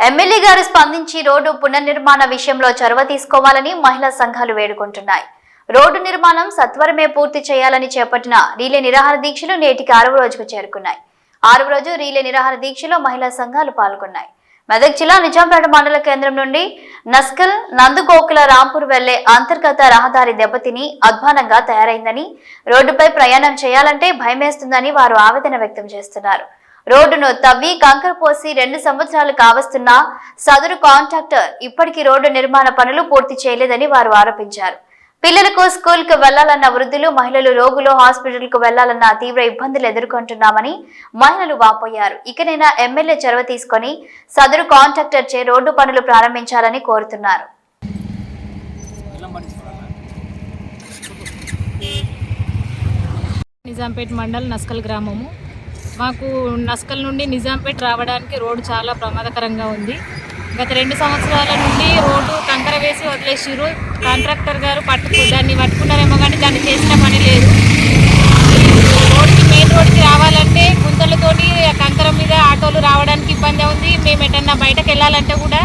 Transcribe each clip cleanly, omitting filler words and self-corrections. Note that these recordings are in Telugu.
ఎమ్మెల్యే గారు స్పందించి రోడ్డు పునర్నిర్మాణ విషయంలో చొరవ తీసుకోవాలని మహిళా సంఘాలు వేడుకుంటున్నాయి. రోడ్డు నిర్మాణం సత్వరమే పూర్తి చేయాలని చేపట్టిన రీలే నిరాహార దీక్షలు నేటికి 6వ రోజుకు చేరుకున్నాయి. 6వ రోజు రీలే నిరాహార దీక్షలో మహిళా సంఘాలు పాల్గొన్నాయి. మెదక్ జిల్లా నిజాంపేట మండల కేంద్రం నుండి నస్కల్ నందుగోకుల రాంపూర్ వెళ్లే అంతర్గత రహదారి దెబ్బతిని అధ్వానంగా తయారైందని, రోడ్డుపై ప్రయాణం చేయాలంటే భయమేస్తుందని వారు ఆవేదన వ్యక్తం చేస్తున్నారు. రోడ్డును తవ్వి కంకర పోసి 2 సంవత్సరాలు కావస్తున్నా సదరు కాంట్రాక్టర్ ఇప్పటికీ రోడ్డు నిర్మాణ పనులు పూర్తి చేయలేదని వారు ఆరోపించారు. పిల్లలకు స్కూల్కు వెళ్లాలన్న వృద్ధులు, మహిళలు, రోగులు హాస్పిటల్కు వెళ్లాలన్న తీవ్ర ఇబ్బందులు ఎదుర్కొంటున్నామని మహిళలు వాపోయారు. ఇకనైనా ఎమ్మెల్యే చొరవ తీసుకొని సదరు కాంట్రాక్టర్ చే రోడ్డు పనులు ప్రారంభించాలని కోరుతున్నారు. నిజాంపేట మండల్ నస్కల్ గ్రామము. మాకు నస్కల్ నుండి నిజాంపేట రావడానికి రోడ్డు చాలా ప్రమాదకరంగా ఉంది. గత 2 సంవత్సరాల నుండి రోడ్డు కంకర వేసి వదిలేసిరు. కాంట్రాక్టర్ గారు దాన్ని పట్టుకున్నారేమో కానీ దాన్ని చేసిన పని లేదు. మెయిన్ రోడ్డుకి రావాలంటే గుంతలతోటి కంకర మీద ఆటోలు రావడానికి ఇబ్బంది ఉంది. మేము ఎటన్నా బయటకు వెళ్ళాలంటే కూడా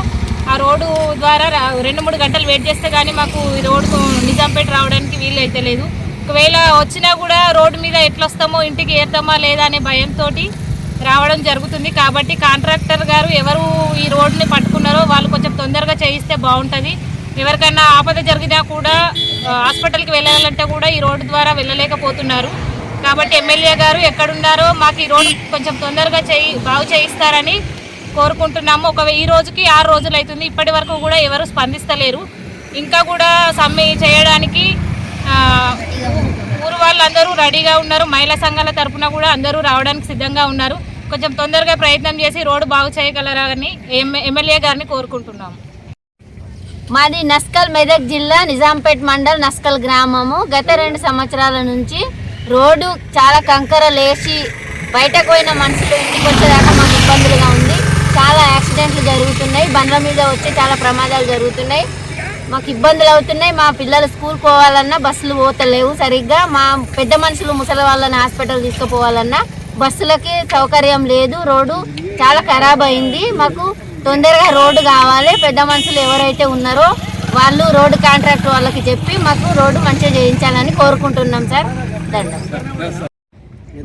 ఆ రోడ్డు ద్వారా 2-3 గంటలు వెయిట్ చేస్తే కానీ మాకు ఈ రోడ్డు నిజాంపేట రావడానికి వీలు అయితే లేదు. ఒకవేళ వచ్చినా కూడా రోడ్డు మీద ఎట్లొస్తామో, ఇంటికి ఏరుతామా లేదా అనే భయంతో రావడం జరుగుతుంది. కాబట్టి కాంట్రాక్టర్ గారు ఎవరు ఈ రోడ్డుని పట్టుకున్నారో వాళ్ళు కొంచెం తొందరగా చేయిస్తే బాగుంటుంది. ఎవరికైనా ఆపద జరిగినా కూడా హాస్పిటల్కి వెళ్ళాలంటే కూడా ఈ రోడ్డు ద్వారా వెళ్ళలేకపోతున్నారు. కాబట్టి ఎమ్మెల్యే గారు ఎక్కడున్నారో మాకు ఈ రోడ్డు కొంచెం తొందరగా బాగు చేయిస్తారని కోరుకుంటున్నాము. ఈ రోజుకి 6 రోజులు అవుతుంది. ఇప్పటి వరకు కూడా ఎవరు స్పందిస్తలేరు. ఇంకా కూడా సమ్మె చేయడానికి ఊరు వాళ్ళందరూ రెడీగా ఉన్నారు. మహిళా సంఘాల తరఫున కూడా అందరూ రావడానికి సిద్ధంగా ఉన్నారు. కొంచెం తొందరగా ప్రయత్నం చేసి రోడ్డు బాగు చేయగలరని ఎమ్మెల్యే గారిని కోరుకుంటున్నాము. మాది నస్కల్, మెదక్ జిల్లా నిజాంపేట మండల్ నస్కల్ గ్రామము. గత 2 సంవత్సరాల నుంచి రోడ్డు చాలా కంకర లేచి బయటకు పోయిన మనుషులు ఇంటికి వచ్చేదాకా మాకు ఇబ్బందులుగా ఉంది. చాలా యాక్సిడెంట్లు జరుగుతున్నాయి. బండ్ల మీద వచ్చి చాలా ప్రమాదాలు జరుగుతున్నాయి. మాకు ఇబ్బందులు అవుతున్నాయి. మా పిల్లలు స్కూల్ పోవాలన్నా బస్సులు పోతలేవు సరిగ్గా. మా పెద్ద మనుషులు, ముసలి వాళ్ళని హాస్పిటల్ తీసుకుపోవాలన్నా బస్సులకి సౌకర్యం లేదు. రోడ్డు చాలా ఖరాబ్ అయింది. మాకు తొందరగా రోడ్డు కావాలి. పెద్ద మనుషులు ఎవరైతే ఉన్నారో వాళ్ళు రోడ్డు కాంట్రాక్ట్ వాళ్ళకి చెప్పి మాకు రోడ్డు మంచిగా చేయించాలని కోరుకుంటున్నాం సార్. ధన్యవాదాలు.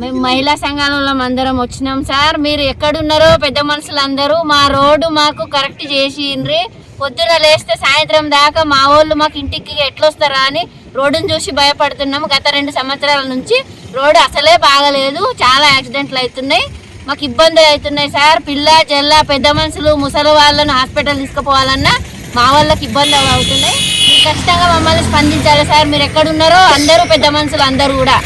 మేము మహిళా సంఘాలలో అందరం వచ్చినాం సార్. మీరు ఎక్కడున్నారో పెద్ద మనుషులు అందరూ మా రోడ్డు మాకు కరెక్ట్ చేసిండ్రి. పొద్దున లేస్తే సాయంత్రం దాకా మా వాళ్ళు మాకు ఇంటికి ఎట్లొస్తారా అని రోడ్డును చూసి భయపడుతున్నాము. గత 2 సంవత్సరాల నుంచి రోడ్డు అసలే బాగలేదు. చాలా యాక్సిడెంట్లు అవుతున్నాయి. మాకు ఇబ్బందులు అవుతున్నాయి సార్. పిల్ల చెల్ల పెద్ద మనుషులు, ముసలి వాళ్ళను హాస్పిటల్ తీసుకుపోవాలన్నా మా వాళ్ళకి ఇబ్బందులు అవుతున్నాయి. ఖచ్చితంగా మమ్మల్ని స్పందించాలి సార్. మీరు ఎక్కడున్నారో అందరూ పెద్ద మనుషులు అందరూ కూడా